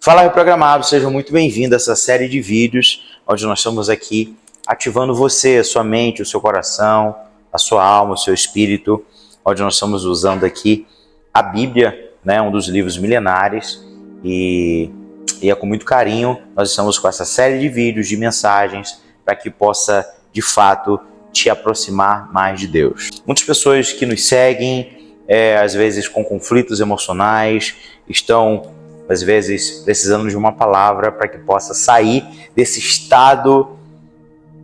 Fala Reprogramado, sejam muito bem-vindos a essa série de vídeos onde nós estamos aqui ativando você, a sua mente, o seu coração, a sua alma, o seu espírito, onde nós estamos usando aqui a Bíblia, né, um dos livros milenares, e é com muito carinho nós estamos com essa série de vídeos, de mensagens, para que possa, de fato, te aproximar mais de Deus. Muitas pessoas que nos seguem, às vezes com conflitos emocionais, estão às vezes precisando de uma palavra para que possa sair desse estado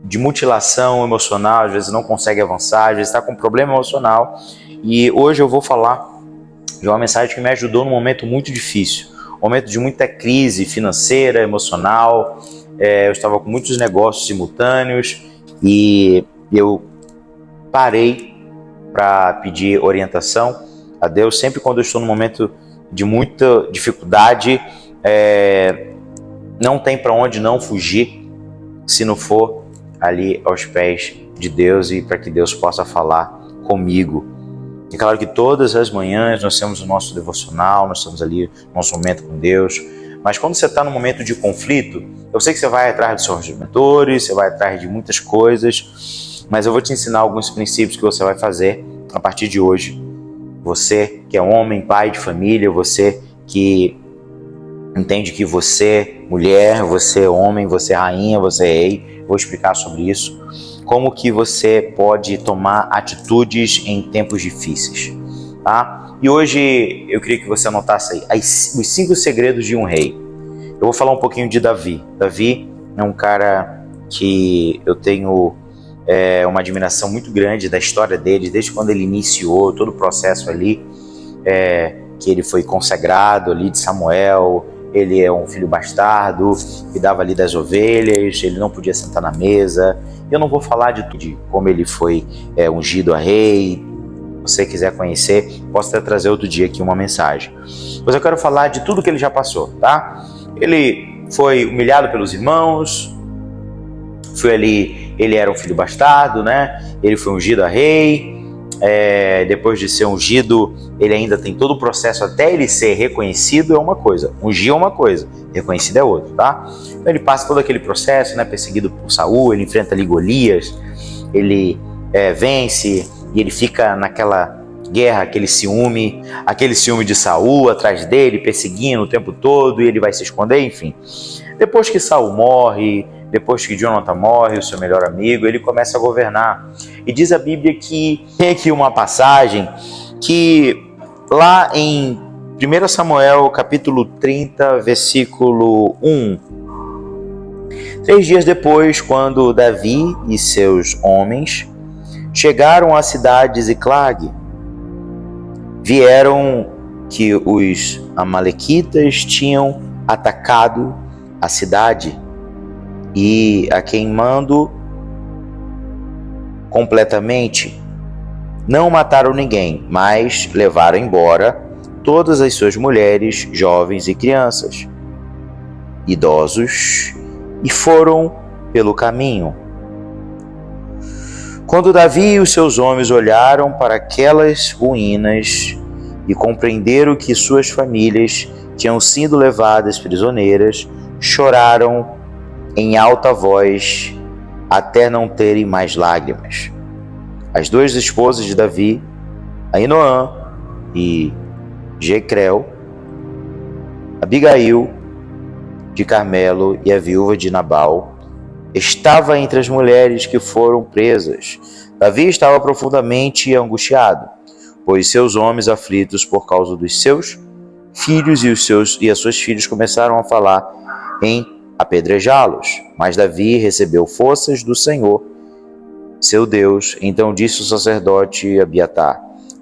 de mutilação emocional, às vezes não consegue avançar, às vezes está com problema emocional. E hoje eu vou falar de uma mensagem que me ajudou num momento muito difícil, um momento de muita crise financeira, emocional. Eu estava com muitos negócios simultâneos e eu parei para pedir orientação a Deus. Sempre quando eu estou num momento de muita dificuldade, não tem para onde não fugir se não for ali aos pés de Deus e para que Deus possa falar comigo. É claro que todas as manhãs nós temos o nosso devocional, nós estamos ali no nosso momento com Deus, mas quando você está num momento de conflito, eu sei que você vai atrás dos seus mentores, você vai atrás de muitas coisas, mas eu vou te ensinar alguns princípios que você vai fazer a partir de hoje. Você que é homem, pai de família, você que entende que você é mulher, você é homem, você é rainha, você é rei, vou explicar sobre isso. Como que você pode tomar atitudes em tempos difíceis, tá? E hoje eu queria que você anotasse aí os 5 segredos de um rei. Eu vou falar um pouquinho de Davi. Davi é um cara que eu tenho uma admiração muito grande da história dele, desde quando ele iniciou todo o processo ali, que ele foi consagrado ali de Samuel. Ele é um filho bastardo, cuidava ali das ovelhas, ele não podia sentar na mesa. Eu não vou falar de como ele foi ungido a rei. Se você quiser conhecer, posso até trazer outro dia aqui uma mensagem. Mas eu quero falar de tudo que ele já passou, tá? Ele foi humilhado pelos irmãos, ele era um filho bastardo, né? Ele foi ungido a rei. Depois de ser ungido, ele ainda tem todo o processo até ele ser reconhecido. É uma coisa, ungir é uma coisa, reconhecido é outra, tá? Então ele passa todo aquele processo, né? Perseguido por Saul, ele enfrenta ali Golias, ele vence e ele fica naquela guerra, aquele ciúme de Saul atrás dele, perseguindo o tempo todo, e ele vai se esconder, enfim. Depois que Saul morre, depois que Jonathan morre, o seu melhor amigo, ele começa a governar. E diz a Bíblia que tem aqui uma passagem que lá em 1 Samuel, capítulo 30, versículo 1. 3 dias depois, quando Davi e seus homens chegaram à cidade de Ziclag, vieram que os amalequitas tinham atacado a cidade e a queimando completamente. Não mataram ninguém, mas levaram embora todas as suas mulheres, jovens e crianças, idosos, e foram pelo caminho. Quando Davi e os seus homens olharam para aquelas ruínas e compreenderam que suas famílias tinham sido levadas prisioneiras, choraram em alta voz, até não terem mais lágrimas. As 2 esposas de Davi, Ainoã e Jecreel, Abigail de Carmelo e a viúva de Nabal, estavam entre as mulheres que foram presas. Davi estava profundamente angustiado, pois seus homens aflitos por causa dos seus filhos e as suas filhas começaram a falar em apedrejá-los. Mas Davi recebeu forças do Senhor, seu Deus. Então disse o sacerdote Abiatar: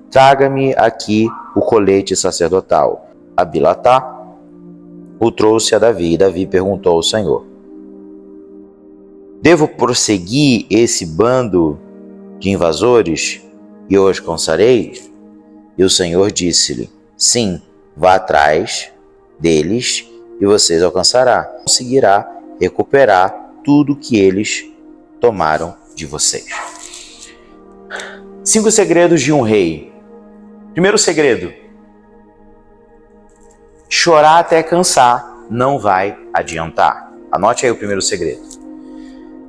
traga-me aqui o colete sacerdotal. Abiatar o trouxe a Davi, e Davi perguntou ao Senhor: devo prosseguir esse bando de invasores e os alcançarei? E o Senhor disse-lhe: sim, vá atrás deles e vocês alcançará. Conseguirá recuperar tudo que eles tomaram de vocês. 5 segredos de um rei. Primeiro segredo: chorar até cansar não vai adiantar. Anote aí o primeiro segredo.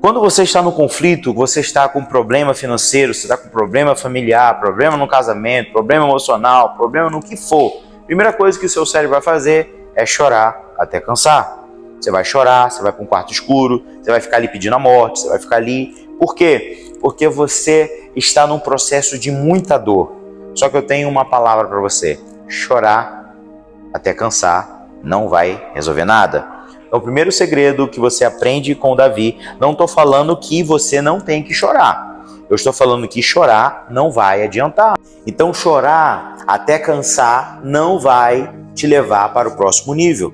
Quando você está no conflito, você está com problema financeiro, você está com problema familiar, problema no casamento, problema emocional, problema no que for, a primeira coisa que o seu cérebro vai fazer é chorar até cansar. Você vai chorar, você vai para um quarto escuro, você vai ficar ali pedindo a morte, você vai ficar ali. Por quê? Porque você está num processo de muita dor. Só que eu tenho uma palavra para você. Chorar até cansar não vai resolver nada. Então, o primeiro segredo que você aprende com Davi, não estou falando que você não tem que chorar. Eu estou falando que chorar não vai adiantar. Então, chorar até cansar não vai te levar para o próximo nível.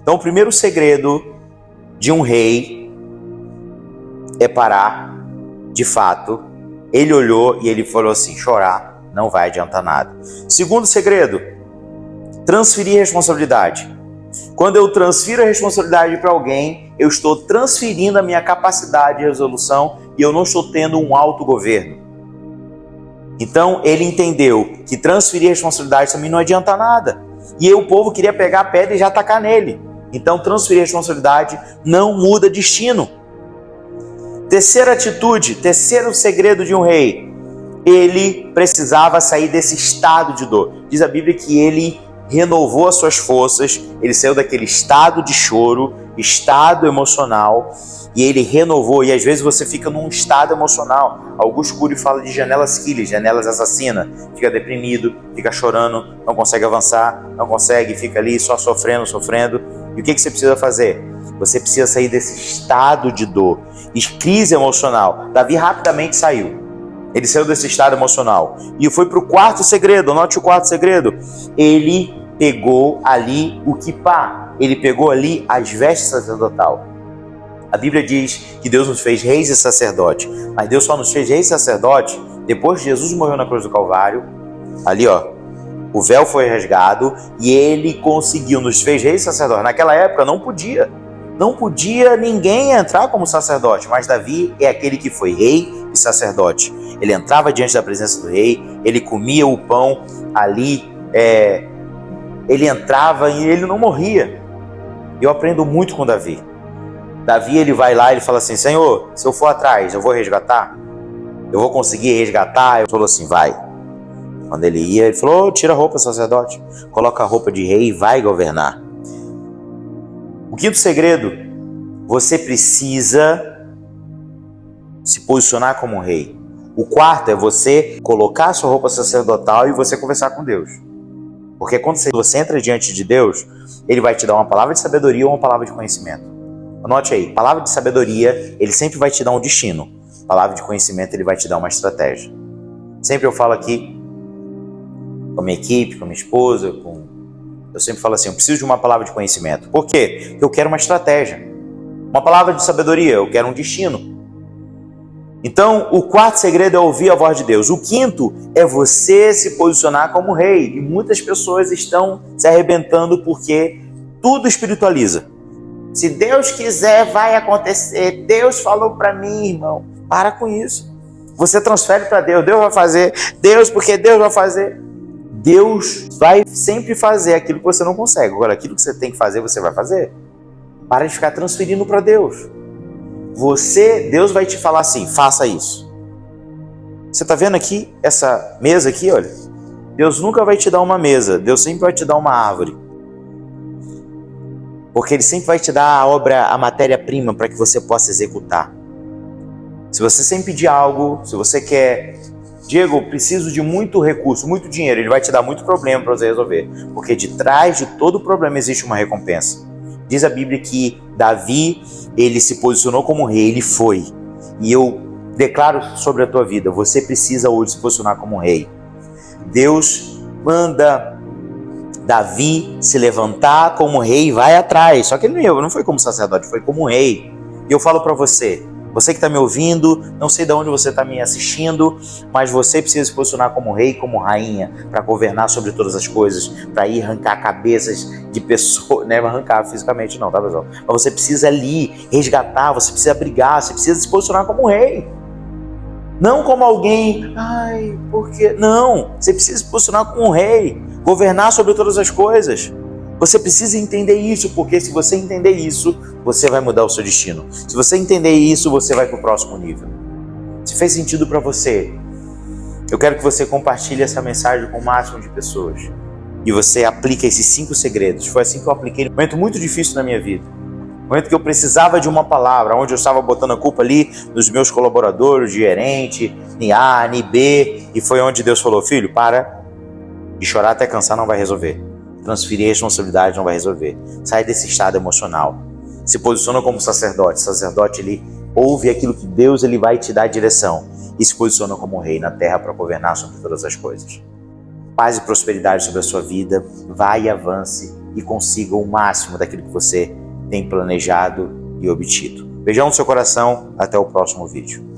Então, o primeiro segredo de um rei é parar, de fato. Ele olhou e ele falou assim, chorar não vai adiantar nada. Segundo segredo, transferir responsabilidade. Quando eu transfiro a responsabilidade para alguém, eu estou transferindo a minha capacidade de resolução e eu não estou tendo um autogoverno. Então, ele entendeu que transferir a responsabilidade também não adianta nada. E aí o povo queria pegar a pedra e já atacar nele. Então, transferir a responsabilidade não muda destino. Terceira atitude, terceiro segredo de um rei. Ele precisava sair desse estado de dor. Diz a Bíblia que ele renovou as suas forças, ele saiu daquele estado de choro, estado emocional, e ele renovou. E às vezes você fica num estado emocional. Augusto Cury fala de janelas killer, janelas assassinas. Fica deprimido, fica chorando, não consegue avançar, não consegue, fica ali só sofrendo. E o que você precisa fazer? Você precisa sair desse estado de dor e crise emocional. Davi rapidamente saiu. Ele saiu desse estado emocional e foi para o quarto segredo. Anote o quarto segredo. Ele pegou ali o quipá. Ele pegou ali as vestes sacerdotal. A Bíblia diz que Deus nos fez reis e sacerdotes. Mas Deus só nos fez reis e sacerdotes depois que Jesus morreu na cruz do Calvário. Ali, o véu foi rasgado e ele conseguiu, nos fez reis e sacerdotes. Naquela época não podia ninguém entrar como sacerdote, mas Davi é aquele que foi rei e sacerdote. Ele entrava diante da presença do rei, ele comia o pão ali, ele entrava e ele não morria. Eu aprendo muito com Davi. Davi, ele vai lá e ele fala assim, Senhor, se eu for atrás, eu vou resgatar? Eu vou conseguir resgatar? Ele falou assim, vai. Quando ele ia, ele falou, tira a roupa, sacerdote, coloca a roupa de rei e vai governar. O quinto segredo, você precisa se posicionar como um rei. O quarto é você colocar a sua roupa sacerdotal e você conversar com Deus. Porque quando você entra diante de Deus, Ele vai te dar uma palavra de sabedoria ou uma palavra de conhecimento. Anote aí, palavra de sabedoria, Ele sempre vai te dar um destino. Palavra de conhecimento, Ele vai te dar uma estratégia. Sempre eu falo aqui, com a minha equipe, com a minha esposa, eu sempre falo assim, eu preciso de uma palavra de conhecimento. Por quê? Porque eu quero uma estratégia. Uma palavra de sabedoria, eu quero um destino. Então, o quarto segredo é ouvir a voz de Deus. O quinto é você se posicionar como rei. E muitas pessoas estão se arrebentando porque tudo espiritualiza. Se Deus quiser, vai acontecer. Deus falou para mim, irmão. Para com isso. Você transfere para Deus. Deus vai fazer. Deus, porque Deus vai fazer. Deus vai sempre fazer aquilo que você não consegue. Agora, aquilo que você tem que fazer, você vai fazer. Para de ficar transferindo para Deus. Deus vai te falar assim, faça isso. Você está vendo aqui, essa mesa aqui, olha? Deus nunca vai te dar uma mesa, Deus sempre vai te dar uma árvore. Porque Ele sempre vai te dar a obra, a matéria-prima para que você possa executar. Se você sempre pedir algo, se você quer... Diego, eu preciso de muito recurso, muito dinheiro, Ele vai te dar muito problema para você resolver. Porque de trás de todo problema existe uma recompensa. Diz a Bíblia que Davi, ele se posicionou como rei, ele foi. E eu declaro sobre a tua vida, você precisa hoje se posicionar como rei. Deus manda Davi se levantar como rei e vai atrás. Só que ele não foi como sacerdote, foi como rei. E eu falo para você que está me ouvindo, não sei de onde você está me assistindo, mas você precisa se posicionar como rei, como rainha, para governar sobre todas as coisas, para ir arrancar cabeças de pessoas, não é arrancar fisicamente não, tá pessoal? Mas você precisa ali resgatar, você precisa brigar, você precisa se posicionar como rei. Não como alguém, por quê? Não, você precisa se posicionar como um rei, governar sobre todas as coisas. Você precisa entender isso, porque se você entender isso, você vai mudar o seu destino. Se você entender isso, você vai para o próximo nível. Se fez sentido para você, eu quero que você compartilhe essa mensagem com o máximo de pessoas. E você aplica esses 5 segredos. Foi assim que eu apliquei num momento muito difícil na minha vida. No momento que eu precisava de uma palavra, onde eu estava botando a culpa ali nos meus colaboradores, de gerente, em A, em B, e foi onde Deus falou: filho, para de chorar até cansar, não vai resolver. Transferir a responsabilidade não vai resolver. Sai desse estado emocional. Se posiciona como sacerdote. Sacerdote, ele ouve aquilo que Deus ele vai te dar direção. E se posiciona como rei na terra para governar sobre todas as coisas. Paz e prosperidade sobre a sua vida. Vai e avance e consiga o máximo daquilo que você tem planejado e obtido. Beijão no seu coração. Até o próximo vídeo.